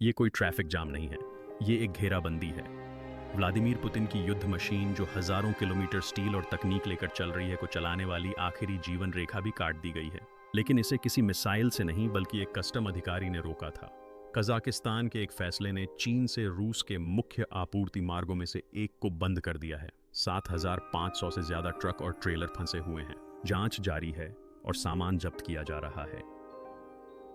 ये कोई traffic jam नहीं है, ये एक घेराबंदी है। व्लादिमीर पुतिन की युद्ध मशीन जो हजारों किलोमीटर स्टील और तकनीक लेकर चल रही है को चलाने वाली आखिरी जीवन रेखा भी काट दी गई है। लेकिन इसे किसी मिसाइल से नहीं बल्कि एक कस्टम अधिकारी ने रोका था। कजाकिस्तान के एक फैसले ने चीन से रूस के मुख्य आपूर्ति मार्गों में से एक को बंद कर दिया है। 7,500 से ज्यादा ट्रक और ट्रेलर फंसे हुए हैं। जांच जारी है और सामान जब्त किया जा रहा है।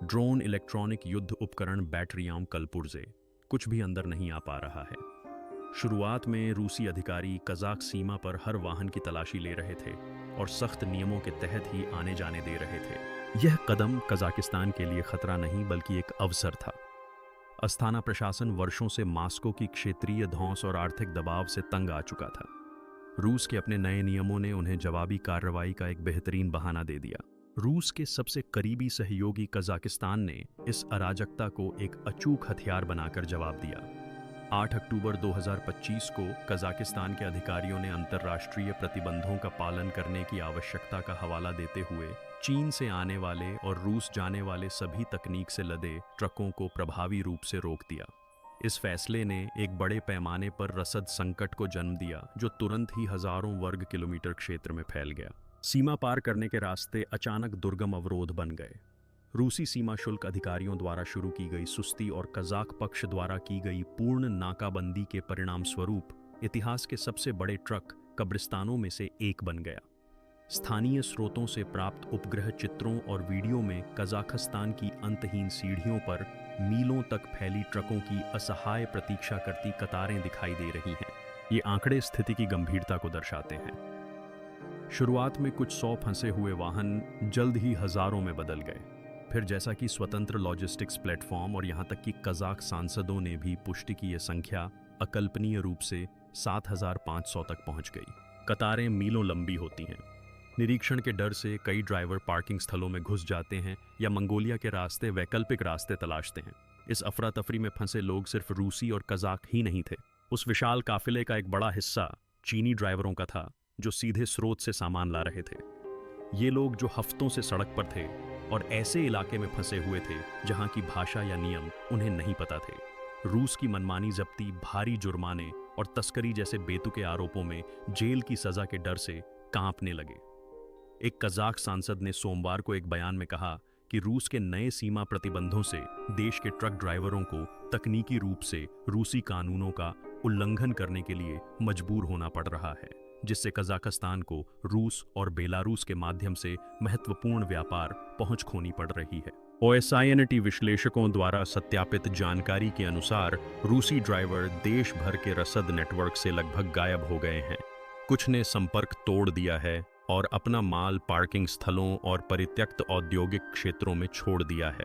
ड्रोन, इलेक्ट्रॉनिक युद्ध उपकरण, बैटरियां, कलपुर्जे, कुछ भी अंदर नहीं आ पा रहा है। शुरुआत में रूसी अधिकारी कजाक सीमा पर हर वाहन की तलाशी ले रहे थे और सख्त नियमों के तहत ही आने जाने दे रहे थे। यह कदम कजाकिस्तान के लिए खतरा नहीं बल्कि एक अवसर था। अस्थाना प्रशासन वर्षों से मास्को की क्षेत्रीय धौंस और आर्थिक दबाव से तंग आ चुका था। रूस के अपने नए नियमों ने उन्हें जवाबी कार्रवाई का एक बेहतरीन बहाना दे दिया। रूस के सबसे करीबी सहयोगी कजाकिस्तान ने इस अराजकता को एक अचूक हथियार बनाकर जवाब दिया। 8 अक्टूबर 2025 को कजाकिस्तान के अधिकारियों ने अंतर्राष्ट्रीय प्रतिबंधों का पालन करने की आवश्यकता का हवाला देते हुए चीन से आने वाले और रूस जाने वाले सभी तकनीक से लदे ट्रकों को प्रभावी रूप से रोक दिया। इस फैसले ने एक बड़े पैमाने पर रसद संकट को जन्म दिया जो तुरंत ही हजारों वर्ग किलोमीटर क्षेत्र में फैल गया। सीमा पार करने के रास्ते अचानक दुर्गम अवरोध बन गए। रूसी सीमा शुल्क अधिकारियों द्वारा शुरू की गई सुस्ती और कजाक पक्ष द्वारा की गई पूर्ण नाकाबंदी के परिणाम स्वरूप इतिहास के सबसे बड़े ट्रक कब्रिस्तानों में से एक बन गया। स्थानीय स्रोतों से प्राप्त उपग्रह चित्रों और वीडियो में कजाकिस्तान की अंतहीन सीढ़ियों पर मीलों तक फैली ट्रकों की असहाय प्रतीक्षा करती कतारें दिखाई दे रही हैं। ये आंकड़े स्थिति की गंभीरता को दर्शाते हैं। शुरुआत में कुछ 100 फंसे हुए वाहन जल्द ही हजारों में बदल गए। फिर जैसा कि स्वतंत्र लॉजिस्टिक्स प्लेटफॉर्म और यहां तक कि कजाक सांसदों ने भी पुष्टि की, यह संख्या अकल्पनीय रूप से 7,500 तक पहुंच गई। कतारें मीलों लंबी होती हैं। निरीक्षण के डर से कई ड्राइवर पार्किंग स्थलों में घुस जाते हैं या मंगोलिया के रास्ते वैकल्पिक रास्ते तलाशते हैं। इस अफरा तफरी में फंसे लोग सिर्फ रूसी और कजाक ही नहीं थे। उस विशाल काफिले का एक बड़ा हिस्सा चीनी ड्राइवरों का था जो सीधे स्रोत से सामान ला रहे थे। ये लोग जो हफ्तों से सड़क पर थे और ऐसे इलाके में फंसे हुए थे जहां की भाषा या नियम उन्हें नहीं पता थे। रूस की मनमानी जब्ती, भारी जुर्माने और तस्करी जैसे बेतुके आरोपों में जेल की सजा के डर से कांपने लगे। एक कजाक सांसद ने सोमवार को एक बयान में कहा कि रूस के नए सीमा प्रतिबंधों से देश के ट्रक ड्राइवरों को तकनीकी रूप से रूसी कानूनों का उल्लंघन करने के लिए मजबूर होना पड़ रहा है, जिससे कजाकिस्तान को रूस और बेलारूस के माध्यम से महत्वपूर्ण व्यापार पहुंच खोनी पड़ रही है। OSINT विश्लेषकों द्वारा सत्यापित जानकारी के अनुसार रूसी ड्राइवर देश भर के रसद नेटवर्क से लगभग गायब हो गए हैं। कुछ ने संपर्क तोड़ दिया है और अपना माल पार्किंग स्थलों और परित्यक्त औद्योगिक क्षेत्रों में छोड़ दिया है।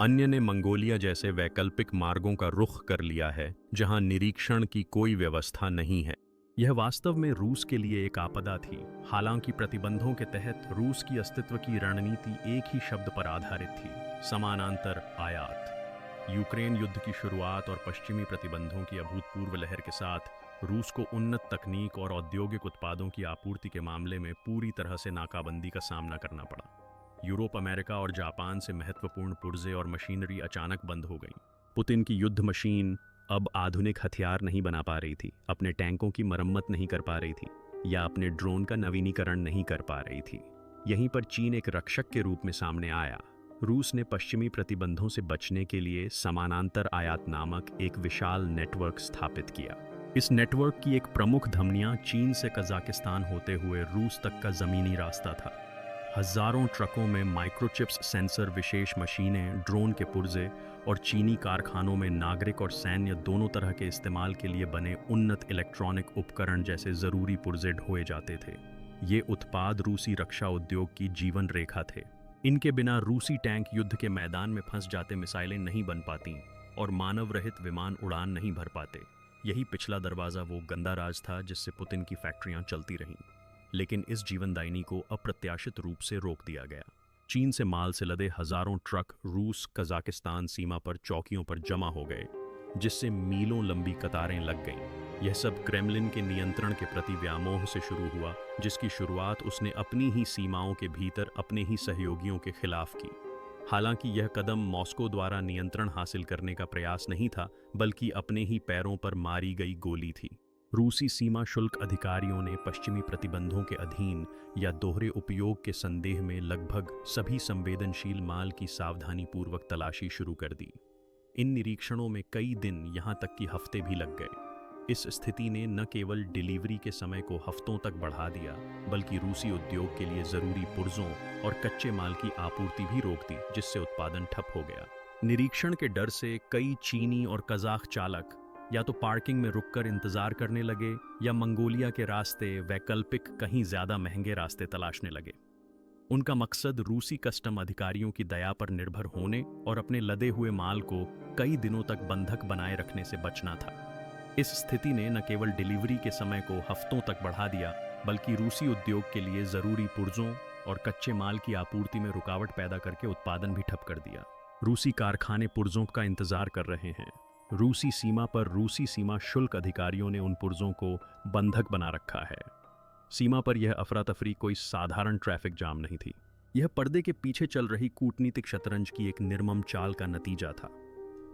अन्य ने मंगोलिया जैसे वैकल्पिक मार्गों का रुख कर लिया है जहां निरीक्षण की कोई व्यवस्था नहीं है। यह वास्तव में रूस के लिए एक आपदा थी। हालांकि प्रतिबंधों के तहत रूस की अस्तित्व की रणनीति एक ही शब्द पर आधारित थी: समानांतर आयात। यूक्रेन युद्ध की शुरुआत और पश्चिमी प्रतिबंधों की अभूतपूर्व लहर के साथ रूस को उन्नत तकनीक और औद्योगिक उत्पादों की आपूर्ति के मामले में पूरी तरह से नाकाबंदी का सामना करना पड़ा। यूरोप, अमेरिका और जापान से महत्वपूर्ण पुर्जे और मशीनरी अचानक बंद हो गई। पुतिन की युद्ध मशीन अब आधुनिक हथियार नहीं बना पा रही थी, अपने टैंकों की मरम्मत नहीं कर पा रही थी या अपने ड्रोन का नवीनीकरण नहीं कर पा रही थी। यहीं पर चीन एक रक्षक के रूप में सामने आया। रूस ने पश्चिमी प्रतिबंधों से बचने के लिए समानांतर आयात नामक एक विशाल नेटवर्क स्थापित किया। इस नेटवर्क की एक प्रमुख धमनियां चीन से कजाकिस्तान होते हुए रूस तक का जमीनी रास्ता था। हजारों ट्रकों में माइक्रोचिप्स सेंसर, विशेष मशीनें, ड्रोन के पुर्जे और चीनी कारखानों में नागरिक और सैन्य दोनों तरह के इस्तेमाल के लिए बने उन्नत इलेक्ट्रॉनिक उपकरण जैसे जरूरी पुर्जे ढोए जाते थे। ये उत्पाद रूसी रक्षा उद्योग की जीवन रेखा थे। इनके बिना रूसी टैंक युद्ध के मैदान में फंस जाते, मिसाइलें नहीं बन पाती और मानव रहित विमान उड़ान नहीं भर पाते। यही पिछला दरवाजा, वो गंदा राज था जिससे पुतिन की फैक्ट्रियां चलती रहीं। लेकिन इस जीवनदायिनी को अप्रत्याशित रूप से रोक दिया गया। चीन से माल से लदे हजारों ट्रक रूस कजाकिस्तान सीमा पर चौकियों पर जमा हो गए, जिससे मीलों लंबी कतारें लग गईं। यह सब क्रेमलिन के नियंत्रण के प्रति व्यामोह से शुरू हुआ, जिसकी शुरुआत उसने अपनी ही सीमाओं के भीतर अपने ही सहयोगियों के खिलाफ की। हालांकि यह कदम मॉस्को द्वारा नियंत्रण हासिल करने का प्रयास नहीं था, बल्कि अपने ही पैरों पर मारी गई गोली थी। रूसी सीमा शुल्क अधिकारियों ने पश्चिमी प्रतिबंधों के अधीन या दोहरे उपयोग के संदेह में लगभग सभी संवेदनशील माल की सावधानीपूर्वक तलाशी शुरू कर दी। इन निरीक्षणों में कई दिन, यहाँ तक कि हफ्ते भी लग गए। इस स्थिति ने न केवल डिलीवरी के समय को हफ्तों तक बढ़ा दिया, बल्कि रूसी उद्योग के लिए जरूरी पुर्जों और कच्चे माल की आपूर्ति भी रोक दी, जिससे उत्पादन ठप हो गया। निरीक्षण के डर से कई चीनी और कजाक चालक या तो पार्किंग में रुककर इंतजार करने लगे या मंगोलिया के रास्ते वैकल्पिक कहीं ज्यादा महंगे रास्ते तलाशने लगे। उनका मकसद रूसी कस्टम अधिकारियों की दया पर निर्भर होने और अपने लदे हुए माल को कई दिनों तक बंधक बनाए रखने से बचना था। इस स्थिति ने न केवल डिलीवरी के समय को हफ्तों तक बढ़ा दिया, बल्कि रूसी उद्योग के लिए जरूरी पुर्जों और कच्चे माल की आपूर्ति में रुकावट पैदा करके उत्पादन भी ठप कर दिया। रूसी कारखाने पुर्जों का इंतजार कर रहे हैं। रूसी सीमा पर रूसी सीमा शुल्क अधिकारियों ने उन पुर्जों को बंधक बना रखा है। सीमा पर यह अफरा तफरी कोई साधारण ट्रैफिक जाम नहीं थी। यह पर्दे के पीछे चल रही कूटनीतिक शतरंज की एक निर्मम चाल का नतीजा था।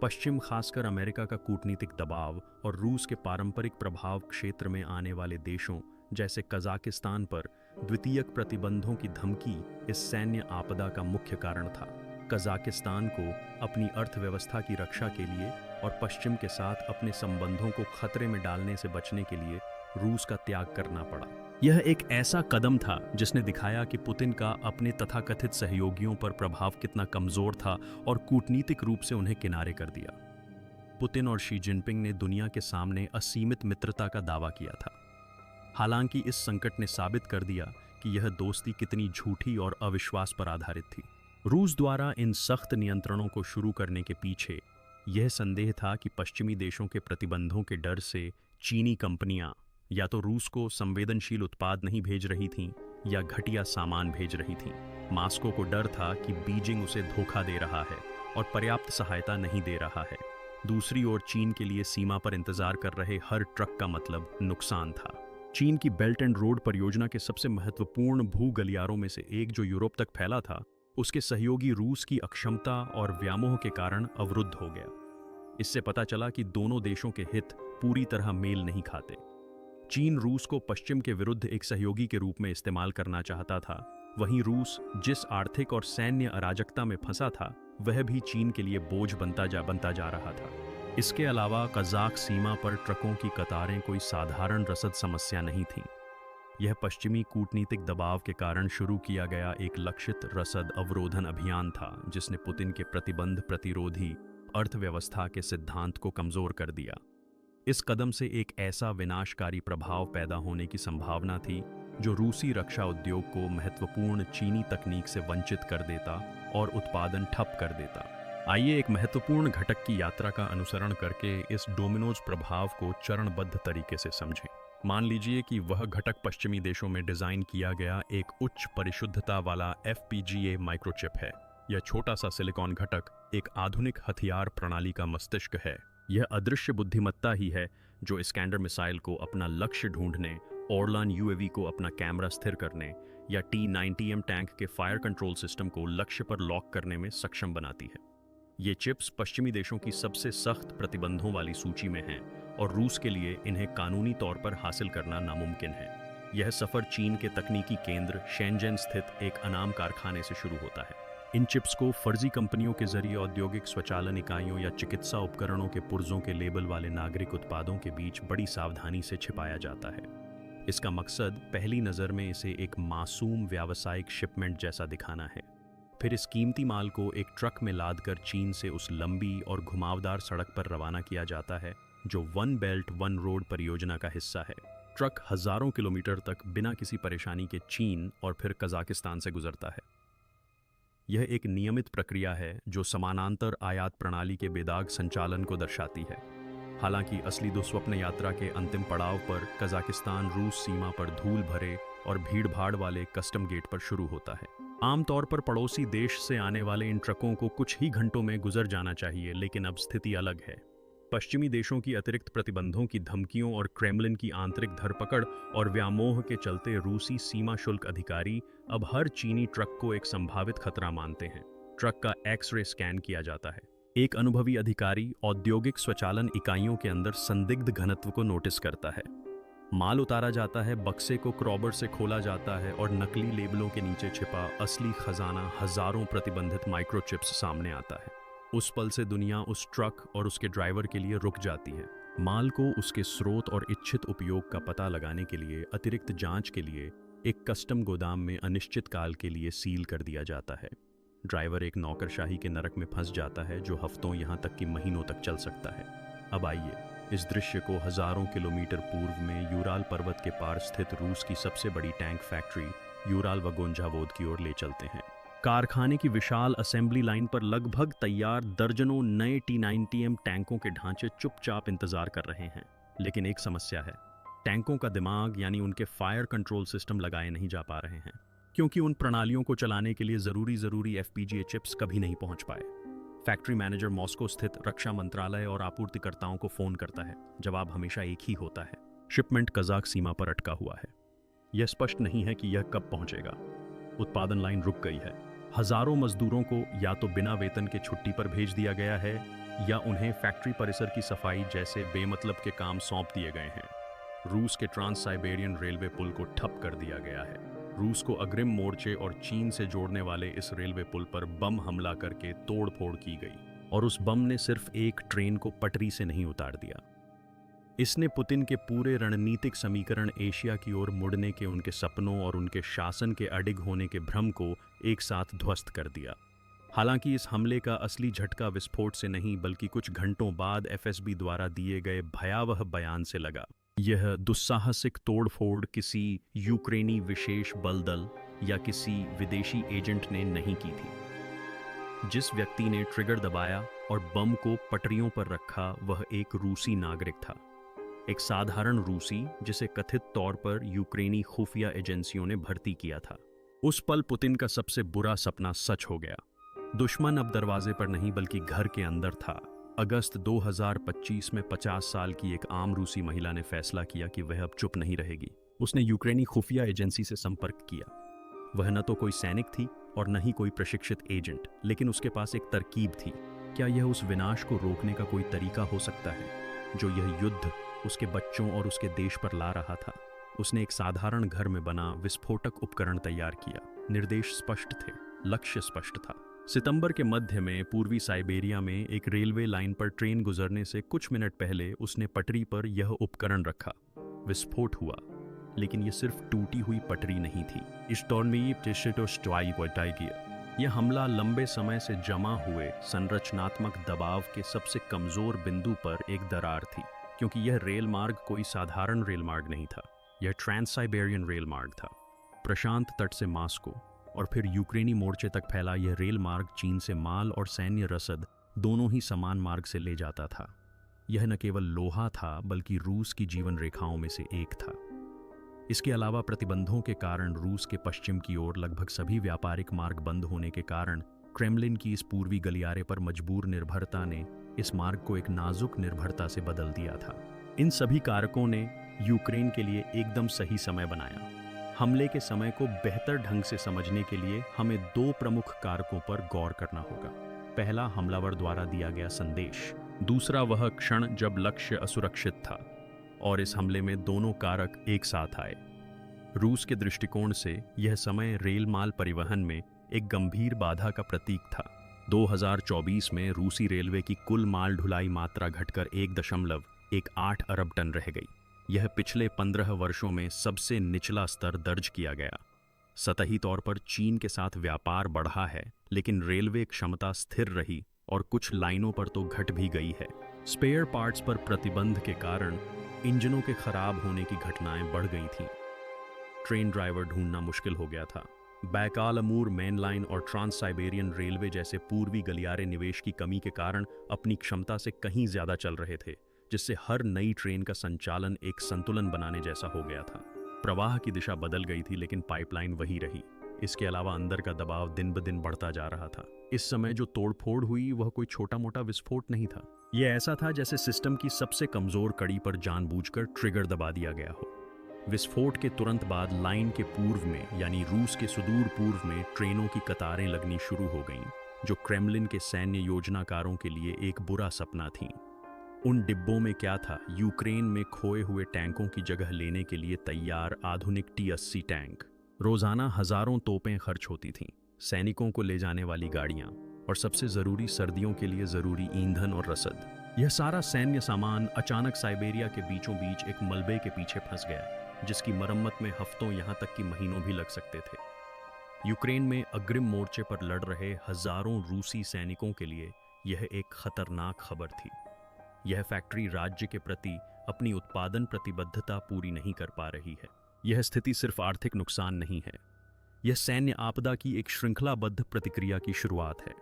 पश्चिम, खासकर अमेरिका का कूटनीतिक दबाव और रूस के पारंपरिक प्रभाव क्षेत्र में आने वाले देशों जैसे कजाकिस्तान पर द्वितीयक प्रतिबंधों की धमकी इस सैन्य आपदा का मुख्य कारण था। कजाकिस्तान को अपनी अर्थव्यवस्था की रक्षा के लिए और पश्चिम के साथ अपने संबंधों को खतरे में डालने से बचने के लिए रूस का त्याग करना पड़ा। यह एक ऐसा कदम था जिसने दिखाया कि पुतिन का अपने तथाकथित सहयोगियों पर प्रभाव कितना कमजोर था और कूटनीतिक रूप से उन्हें किनारे कर दिया। पुतिन और शी जिनपिंग ने दुनिया के सामने असीमित मित्रता का दावा किया था। हालांकि इस संकट ने साबित कर दिया कि यह दोस्ती कितनी झूठी और अविश्वास पर आधारित थी। रूस द्वारा इन सख्त नियंत्रणों को शुरू करने के पीछे यह संदेह था कि पश्चिमी देशों के प्रतिबंधों के डर से चीनी कंपनियां या तो रूस को संवेदनशील उत्पाद नहीं भेज रही थीं या घटिया सामान भेज रही थीं। मॉस्को को डर था कि बीजिंग उसे धोखा दे रहा है और पर्याप्त सहायता नहीं दे रहा है। दूसरी ओर चीन के लिए सीमा पर इंतजार कर रहे हर ट्रक का मतलब नुकसान था। चीन की बेल्ट एंड रोड परियोजना के सबसे महत्वपूर्ण भू गलियारों में से एक, जो यूरोप तक फैला था, उसके सहयोगी रूस की अक्षमता और व्यामोह के कारण अवरुद्ध हो गया। इससे पता चला कि दोनों देशों के हित पूरी तरह मेल नहीं खाते। चीन रूस को पश्चिम के विरुद्ध एक सहयोगी के रूप में इस्तेमाल करना चाहता था, वहीं रूस जिस आर्थिक और सैन्य अराजकता में फंसा था, वह भी चीन के लिए बोझ बनता जा रहा था। इसके अलावा कजाक सीमा पर ट्रकों की कतारें कोई साधारण रसद समस्या नहीं थी। यह पश्चिमी कूटनीतिक दबाव के कारण शुरू किया गया एक लक्षित रसद अवरोधन अभियान था, जिसने पुतिन के प्रतिबंध प्रतिरोधी अर्थव्यवस्था के सिद्धांत को कमजोर कर दिया। इस कदम से एक ऐसा विनाशकारी प्रभाव पैदा होने की संभावना थी जो रूसी रक्षा उद्योग को महत्वपूर्ण चीनी तकनीक से वंचित कर देता और उत्पादन ठप कर देता। आइए एक महत्वपूर्ण घटक की यात्रा का अनुसरण करके इस डोमिनोज प्रभाव को चरणबद्ध तरीके से समझें। मान लीजिए कि वह घटक पश्चिमी देशों में डिजाइन किया गया एक उच्च परिशुद्धता वाला FPGA माइक्रोचिप है। यह छोटा सा सिलिकॉन घटक एक आधुनिक हथियार प्रणाली का मस्तिष्क है। यह अदृश्य बुद्धिमत्ता ही है जो इस्कैंडर मिसाइल को अपना लक्ष्य ढूंढने, ओरलान UAV को अपना कैमरा स्थिर करने या T-90M टैंक के फायर कंट्रोल सिस्टम को लक्ष्य पर लॉक करने में सक्षम बनाती है। ये चिप्स पश्चिमी देशों की सबसे सख्त प्रतिबंधों वाली सूची में हैं और रूस के लिए इन्हें कानूनी तौर पर हासिल करना नामुमकिन है। यह सफर चीन के तकनीकी केंद्र शेंजन स्थित एक अनाम कारखाने से शुरू होता है। इन चिप्स को फर्जी कंपनियों के जरिए औद्योगिक स्वचालन इकाइयों या चिकित्सा उपकरणों के पुर्जों के लेबल वाले नागरिक उत्पादों के बीच बड़ी सावधानी से छिपाया जाता है। इसका मकसद पहली नज़र में इसे एक मासूम व्यावसायिक शिपमेंट जैसा दिखाना है। फिर इस कीमती माल को एक ट्रक में लादकर चीन से उस लंबी और घुमावदार सड़क पर रवाना किया जाता है जो वन बेल्ट वन रोड परियोजना का हिस्सा है। ट्रक हजारों किलोमीटर तक बिना किसी परेशानी के चीन और फिर कजाकिस्तान से गुजरता है। यह एक नियमित प्रक्रिया है जो समानांतर आयात प्रणाली के बेदाग संचालन को दर्शाती है। हालांकि असली दुस्वप्न यात्रा के अंतिम पड़ाव पर कजाकिस्तान रूस सीमा पर धूल भरे और भीड़-भाड़ वाले कस्टम गेट पर शुरू होता है। आमतौर पर पड़ोसी देश से आने वाले इन ट्रकों को कुछ ही घंटों में गुजर जाना चाहिए, लेकिन अब स्थिति अलग है। पश्चिमी देशों की अतिरिक्त प्रतिबंधों की धमकियों और क्रेमलिन की आंतरिक धरपकड़ और व्यामोह के चलते रूसी सीमा शुल्क अधिकारी अब हर चीनी ट्रक को एक संभावित खतरा मानते हैं। ट्रक का एक्स-रे स्कैन किया जाता है। एक अनुभवी अधिकारी औद्योगिक स्वचालन इकाइयों के अंदर संदिग्ध घनत्व को नोटिस करता है। माल उतारा जाता है, बक्से को क्रॉबर से खोला जाता है और नकली लेबलों के नीचे छिपा असली खजाना हजारों प्रतिबंधित माइक्रोचिप्स सामने आता है। उस पल से दुनिया उस ट्रक और उसके ड्राइवर के लिए रुक जाती है। माल को उसके स्रोत और इच्छित उपयोग का पता लगाने के लिए अतिरिक्त जांच के लिए एक कस्टम गोदाम में अनिश्चित काल के लिए सील कर दिया जाता है। ड्राइवर एक नौकरशाही के नरक में फंस जाता है जो हफ्तों यहाँ तक कि महीनों तक चल सकता है। अब आइए इस दृश्य को हजारों किलोमीटर पूर्व में यूराल पर्वत के पार स्थित रूस की सबसे बड़ी टैंक फैक्ट्री यूराल वगोन-जावोद की ओर ले चलते हैं। कारखाने की विशाल असेंबली लाइन पर लगभग तैयार दर्जनों नए T90M टैंकों के ढांचे चुपचाप इंतजार कर रहे हैं। लेकिन एक समस्या है, टैंकों का दिमाग यानी उनके फायर कंट्रोल सिस्टम लगाए नहीं जा पा रहे हैं, क्योंकि उन प्रणालियों को चलाने के लिए जरूरी FPGA चिप्स कभी नहीं पहुंच पाए। फैक्ट्री मैनेजर मॉस्को स्थित रक्षा मंत्रालय और आपूर्तिकर्ताओं को फोन करता है। जवाब हमेशा एक ही होता है, शिपमेंट कजाक सीमा पर अटका हुआ है। यह स्पष्ट नहीं है कि यह कब पहुंचेगा। उत्पादन लाइन रुक गई है। हजारों मजदूरों को या तो बिना वेतन के छुट्टी पर भेज दिया गया है या उन्हें फैक्ट्री परिसर की सफाई जैसे बेमतलब के काम सौंप दिए गए हैं। रूस के ट्रांस साइबेरियन रेलवे पुल को ठप कर दिया गया है। रूस को अग्रिम मोर्चे और चीन से जोड़ने वाले इस रेलवे पुल पर बम हमला करके तोड़फोड़ की गई और उस बम ने सिर्फ एक ट्रेन को पटरी से नहीं उतार दिया, इसने पुतिन के पूरे रणनीतिक समीकरण एशिया की ओर मुड़ने के उनके सपनों और उनके शासन के अडिग होने के भ्रम को एक साथ ध्वस्त कर दिया। हालांकि इस हमले का असली झटका विस्फोट से नहीं बल्कि कुछ घंटों बाद FSB द्वारा दिए गए भयावह बयान से लगा। यह दुस्साहसिक तोड़फोड़ किसी यूक्रेनी विशेष बल दल या किसी विदेशी एजेंट ने नहीं की थी। जिस व्यक्ति ने ट्रिगर दबाया और बम को पटरियों पर रखा वह एक रूसी नागरिक था, एक साधारण रूसी जिसे कथित तौर पर यूक्रेनी खुफिया एजेंसियों ने भर्ती किया था। उस पल पुतिन का सबसे बुरा सपना सच हो गया। दुश्मन अब दरवाजे पर नहीं बल्कि घर के अंदर था। अगस्त 2025 में 50 साल की एक आम रूसी महिला ने फैसला किया कि वह अब चुप नहीं रहेगी। उसने यूक्रेनी खुफिया एजेंसी से संपर्क किया। वह न तो कोई सैनिक थी और न ही कोई प्रशिक्षित एजेंट, लेकिन उसके पास एक तरकीब थी। क्या यह उस विनाश को रोकने का कोई तरीका हो सकता है जो यह युद्ध उसके बच्चों और उसके देश पर ला रहा था? उसने एक साधारण घर में बना विस्फोटक उपकरण तैयार किया। निर्देश स्पष्ट थे, लक्ष्य स्पष्ट था। सितंबर के मध्य में पूर्वी साइबेरिया में एक रेलवे लाइन पर ट्रेन गुजरने से कुछ मिनट पहले उसने पटरी पर यह उपकरण रखा। विस्फोट हुआ, लेकिन यह सिर्फ टूटी हुई पटरी नहीं थी। यह हमला लंबे समय से जमा हुए संरचनात्मक दबाव के सबसे कमजोर बिंदु पर एक दरार थी, क्योंकि यह रेल मार्ग कोई साधारण रेल मार्ग नहीं था। यह ट्रांस साइबेरियन रेल मार्ग था। प्रशांत तट से मास्को और फिर यूक्रेनी मोर्चे तक फैला यह रेल मार्ग चीन से माल और सैन्य रसद दोनों ही समान मार्ग से ले जाता था। यह न केवल लोहा था बल्कि रूस की जीवन रेखाओं में से एक था। इसके अलावा प्रतिबंधों के कारण रूस के पश्चिम की ओर लगभग सभी व्यापारिक मार्ग बंद होने के कारण क्रेमलिन की इस पूर्वी गलियारे पर मजबूर निर्भरता ने इस मार्ग को एक नाजुक निर्भरता से बदल दिया था। इन सभी कारकों ने यूक्रेन के लिए एकदम सही समय बनाया। हमले के समय को बेहतर ढंग से समझने के लिए हमें दो प्रमुख कारकों पर गौर करना होगा। पहला, हमलावर द्वारा दिया गया संदेश। दूसरा, वह क्षण जब लक्ष्य असुरक्षित था। और इस हमले में दोनों कारक एक साथ आए। रूस के दृष्टिकोण से यह समय रेल माल परिवहन में एक गंभीर बाधा का प्रतीक था। 2024 में रूसी रेलवे की कुल माल ढुलाई मात्रा घटकर 1.18 अरब टन रह गई। यह पिछले 15 वर्षों में सबसे निचला स्तर दर्ज किया गया। सतही तौर पर चीन के साथ व्यापार बढ़ा है, लेकिन रेलवे क्षमता स्थिर रही और कुछ लाइनों पर तो घट भी गई है। स्पेयर पार्ट्स पर प्रतिबंध के कारण इंजनों के खराब होने की घटनाएं बढ़ गई थीं। ट्रेन ड्राइवर ढूंढना मुश्किल हो गया था। बैकाल-अमूर मेन लाइन और ट्रांस साइबेरियन रेलवे जैसे पूर्वी गलियारे निवेश की कमी के कारण अपनी क्षमता से कहीं ज्यादा चल रहे थे, जिससे हर नई ट्रेन का संचालन एक संतुलन बनाने जैसा हो गया था। प्रवाह की दिशा बदल गई थी, लेकिन पाइपलाइन वही रही। इसके अलावा अंदर का दबाव दिन ब दिन बढ़ता जा रहा था। इस समय जो तोड़फोड़ हुई वह कोई छोटा मोटा विस्फोट नहीं था। यह ऐसा था जैसे सिस्टम की सबसे कमजोर कड़ी पर जानबूझकर ट्रिगर दबा दिया गया हो। विस्फोट के तुरंत बाद लाइन के पूर्व में यानी रूस के सुदूर पूर्व में ट्रेनों की कतारें लगनी शुरू हो गईं। जो क्रेमलिन के सैन्य योजनाकारों के लिए एक बुरा सपना थीं। उन डिब्बों में क्या था? यूक्रेन में खोए हुए टैंकों की जगह लेने के लिए तैयार आधुनिक T-80 टैंक। रोजाना हजारों तोपें खर्च होती थीं, सैनिकों को ले जाने वाली गाड़ियां और सबसे जरूरी सर्दियों के लिए जरूरी ईंधन और रसद। यह सारा सैन्य सामान अचानक साइबेरिया के बीचों बीच एक मलबे के पीछे फंस गया, जिसकी मरम्मत में हफ्तों यहां तक कि महीनों भी लग सकते थे। यूक्रेन में अग्रिम मोर्चे पर लड़ रहे हजारों रूसी सैनिकों के लिए यह एक खतरनाक खबर थी। यह फैक्ट्री राज्य के प्रति अपनी उत्पादन प्रतिबद्धता पूरी नहीं कर पा रही है। यह स्थिति सिर्फ आर्थिक नुकसान नहीं है, यह सैन्य आपदा की एक श्रृंखलाबद्ध प्रतिक्रिया की शुरुआत है।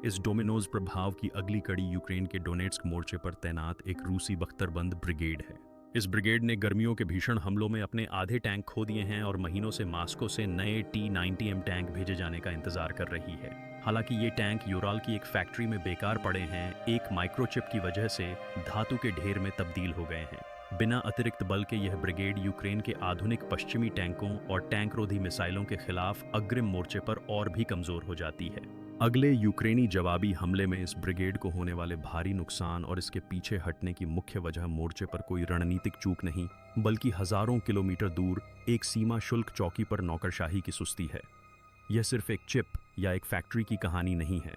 इस डोमिनोज प्रभाव की अगली कड़ी यूक्रेन के डोनेट्स्क मोर्चे पर तैनात एक रूसी बख्तरबंद ब्रिगेड है। इस ब्रिगेड ने गर्मियों के भीषण हमलों में अपने आधे टैंक खो दिए हैं और महीनों से मास्को से नए T-90M टैंक भेजे जाने का इंतजार कर रही है। हालांकि ये टैंक यूराल की एक फैक्ट्री में बेकार पड़े हैं, एक माइक्रोचिप की वजह से धातु के ढेर में तब्दील हो गए हैं। बिना अतिरिक्त बल के यह ब्रिगेड यूक्रेन के आधुनिक पश्चिमी टैंकों और टैंकरोधी मिसाइलों के खिलाफ अग्रिम मोर्चे पर और भी कमजोर हो जाती है। अगले यूक्रेनी जवाबी हमले में इस ब्रिगेड को होने वाले भारी नुकसान और इसके पीछे हटने की मुख्य वजह मोर्चे पर कोई रणनीतिक चूक नहीं, बल्कि हजारों किलोमीटर दूर एक सीमा शुल्क चौकी पर नौकरशाही की सुस्ती है। यह सिर्फ एक चिप या एक फैक्ट्री की कहानी नहीं है,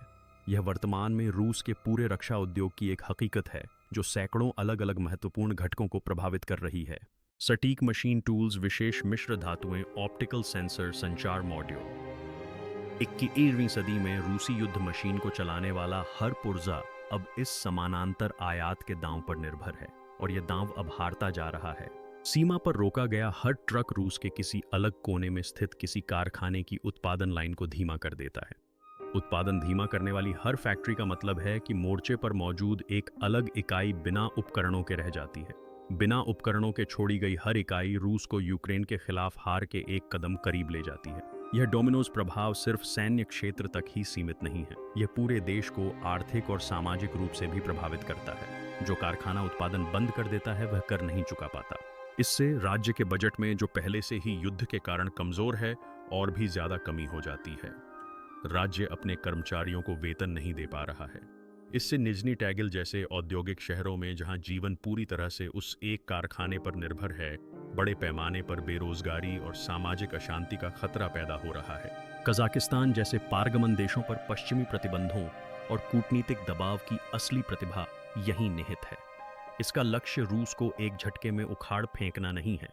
यह वर्तमान में रूस के पूरे रक्षा उद्योग की एक हकीकत है जो सैकड़ों अलग अलग महत्वपूर्ण घटकों को प्रभावित कर रही है। सटीक मशीन टूल्स, विशेष मिश्र धातुएं, ऑप्टिकल सेंसर, संचार मॉड्यूल। 21वीं सदी में रूसी युद्ध मशीन को चलाने वाला हर पुर्जा अब इस समानांतर आयात के दांव पर निर्भर है, और यह दांव अब हारता जा रहा है। सीमा पर रोका गया हर ट्रक रूस के किसी अलग कोने में स्थित किसी कारखाने की उत्पादन लाइन को धीमा कर देता है। उत्पादन धीमा करने वाली हर फैक्ट्री का मतलब है कि मोर्चे पर मौजूद एक अलग इकाई बिना उपकरणों के रह जाती है। बिना उपकरणों के छोड़ी गई हर इकाई रूस को यूक्रेन के खिलाफ हार के एक कदम करीब ले जाती है। यह डोमिनोज प्रभाव सिर्फ सैन्य क्षेत्र तक ही सीमित नहीं है, यह पूरे देश को आर्थिक और सामाजिक रूप से भी प्रभावित करता है। जो कारखाना उत्पादन बंद कर देता है वह कर नहीं चुका पाता। इससे राज्य के बजट में, जो पहले से ही युद्ध के कारण कमजोर है, और भी ज्यादा कमी हो जाती है। राज्य अपने कर्मचारियों को वेतन नहीं दे पा रहा है। इससे निजनी टैगिल जैसे औद्योगिक शहरों में, जहां जीवन पूरी तरह से उस एक कारखाने पर निर्भर है, बड़े पैमाने पर बेरोजगारी और सामाजिक अशांति का खतरा पैदा हो रहा है। कजाकिस्तान जैसे पारगमन देशों पर पश्चिमी प्रतिबंधों और कूटनीतिक दबाव की असली प्रतिभा यहीं निहित है। इसका लक्ष्य रूस को एक झटके में उखाड़ फेंकना नहीं है।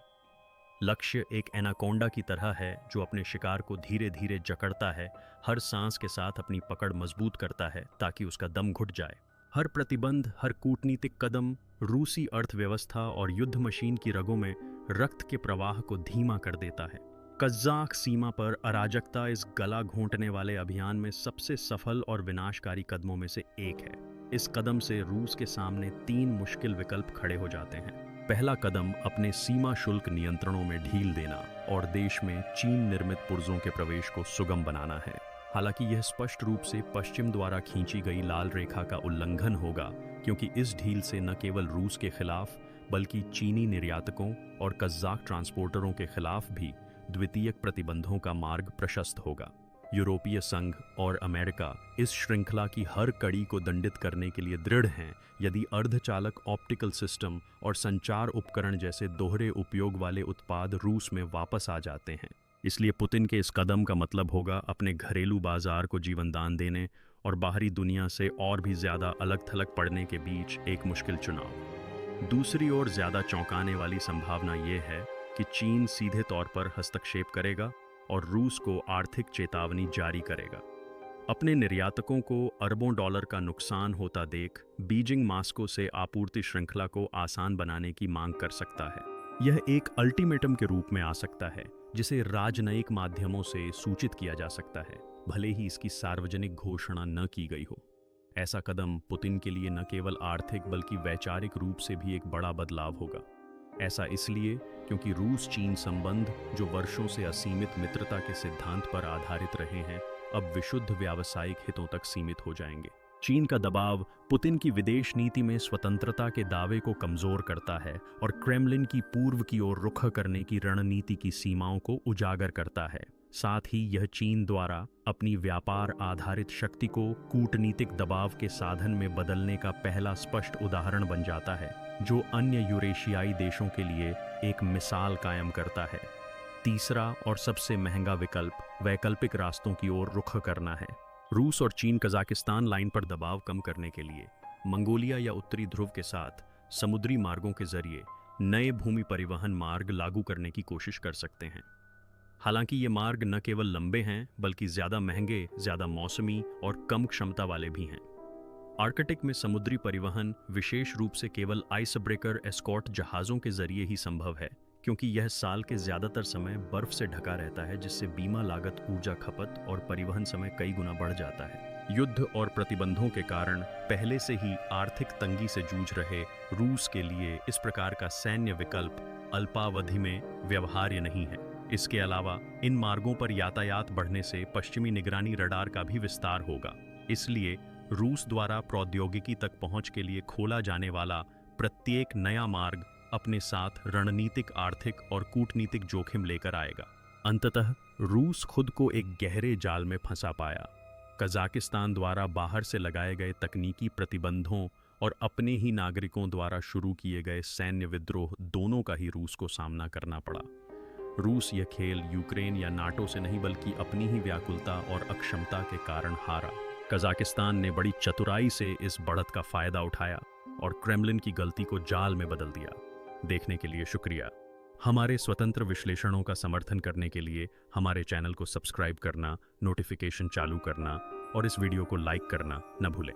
लक्ष्य एक एनाकोंडा की तरह है जो अपने शिकार को धीरे धीरे जकड़ता है, हर सांस के साथ अपनी पकड़ मजबूत करता है ताकि उसका दम घुट जाए। हर प्रतिबंध, हर कूटनीतिक कदम रूसी अर्थव्यवस्था और युद्ध मशीन की रगों में रक्त के प्रवाह को धीमा कर देता है। कज़ाक सीमा पर अराजकता इस गला घोंटने वाले अभियान में सबसे सफल और विनाशकारी कदमों में से एक है। इस कदम से रूस के सामने 3 मुश्किल विकल्प खड़े हो जाते हैं। पहला कदम अपने सीमा शुल्क नियंत्रणों में ढील देना और देश में चीन निर्मित पुर्जों के प्रवेश को सुगम बनाना है। हालांकि यह स्पष्ट रूप से पश्चिम द्वारा खींची गई लाल रेखा का उल्लंघन होगा, क्योंकि इस ढील से न केवल रूस के खिलाफ बल्कि चीनी निर्यातकों और कज़ाक ट्रांसपोर्टरों के खिलाफ भी द्वितीयक प्रतिबंधों का मार्ग प्रशस्त होगा। यूरोपीय संघ और अमेरिका इस श्रृंखला की हर कड़ी को दंडित करने के लिए दृढ़ हैं यदि अर्धचालक ऑप्टिकल सिस्टम और संचार उपकरण जैसे दोहरे उपयोग वाले उत्पाद रूस में वापस आ जाते हैं। इसलिए पुतिन के इस कदम का मतलब होगा अपने घरेलू बाजार को जीवनदान देने और बाहरी दुनिया से और भी ज्यादा अलग थलग पड़ने के बीच एक मुश्किल चुनाव। दूसरी ओर ज्यादा चौंकाने वाली संभावना ये है कि चीन सीधे तौर पर हस्तक्षेप करेगा और रूस को आर्थिक चेतावनी जारी करेगा। अपने निर्यातकों को अरबों डॉलर का नुकसान होता देख बीजिंग मास्को से आपूर्ति श्रृंखला को आसान बनाने की मांग कर सकता है। यह एक अल्टीमेटम के रूप में आ सकता है जिसे राजनयिक माध्यमों से सूचित किया जा सकता है, भले ही इसकी सार्वजनिक घोषणा न की गई हो। ऐसा कदम पुतिन के लिए न केवल आर्थिक बल्कि वैचारिक रूप से भी एक बड़ा बदलाव होगा। ऐसा इसलिए क्योंकि रूस चीन संबंध, जो वर्षों से असीमित मित्रता के सिद्धांत पर आधारित रहे हैं, अब विशुद्ध व्यावसायिक हितों तक सीमित हो जाएंगे। चीन का दबाव पुतिन की विदेश नीति में स्वतंत्रता के दावे को कमजोर करता है और क्रेमलिन की पूर्व की ओर रुख करने की रणनीति की सीमाओं को उजागर करता है। साथ ही यह चीन द्वारा अपनी व्यापार आधारित शक्ति को कूटनीतिक दबाव के साधन में बदलने का पहला स्पष्ट उदाहरण बन जाता है, जो अन्य यूरेशियाई देशों के लिए एक मिसाल कायम करता है। तीसरा और सबसे महंगा विकल्प वैकल्पिक रास्तों की ओर रुख करना है। रूस और चीन कजाकिस्तान लाइन पर दबाव कम करने के लिए मंगोलिया या उत्तरी ध्रुव के साथ समुद्री मार्गों के जरिए नए भूमि परिवहन मार्ग लागू करने की कोशिश कर सकते हैं। हालांकि ये मार्ग न केवल लंबे हैं बल्कि ज़्यादा महंगे, ज़्यादा मौसमी और कम क्षमता वाले भी हैं। आर्कटिक में समुद्री परिवहन विशेष रूप से केवल आइस ब्रेकर एस्कॉर्ट जहाज़ों के जरिए ही संभव है, क्योंकि यह साल के ज़्यादातर समय बर्फ से ढका रहता है, जिससे बीमा लागत, ऊर्जा खपत और परिवहन समय कई गुना बढ़ जाता है। युद्ध और प्रतिबंधों के कारण पहले से ही आर्थिक तंगी से जूझ रहे रूस के लिए इस प्रकार का सैन्य विकल्प अल्पावधि में व्यवहार्य नहीं है। इसके अलावा इन मार्गों पर यातायात बढ़ने से पश्चिमी निगरानी रडार का भी विस्तार होगा। इसलिए रूस द्वारा प्रौद्योगिकी तक पहुंच के लिए खोला जाने वाला प्रत्येक नया मार्ग अपने साथ रणनीतिक, आर्थिक और कूटनीतिक जोखिम लेकर आएगा। अंततः रूस खुद को एक गहरे जाल में फंसा पाया। कजाकिस्तान द्वारा बाहर से लगाए गए तकनीकी प्रतिबंधों और अपने ही नागरिकों द्वारा शुरू किए गए सैन्य विद्रोह दोनों का ही रूस को सामना करना पड़ा। रूस यह खेल यूक्रेन या नाटो से नहीं बल्कि अपनी ही व्याकुलता और अक्षमता के कारण हारा। कजाकिस्तान ने बड़ी चतुराई से इस बढ़त का फायदा उठाया और क्रेमलिन की गलती को जाल में बदल दिया। देखने के लिए शुक्रिया। हमारे स्वतंत्र विश्लेषणों का समर्थन करने के लिए हमारे चैनल को सब्सक्राइब करना, नोटिफिकेशन चालू करना और इस वीडियो को लाइक करना न भूलें।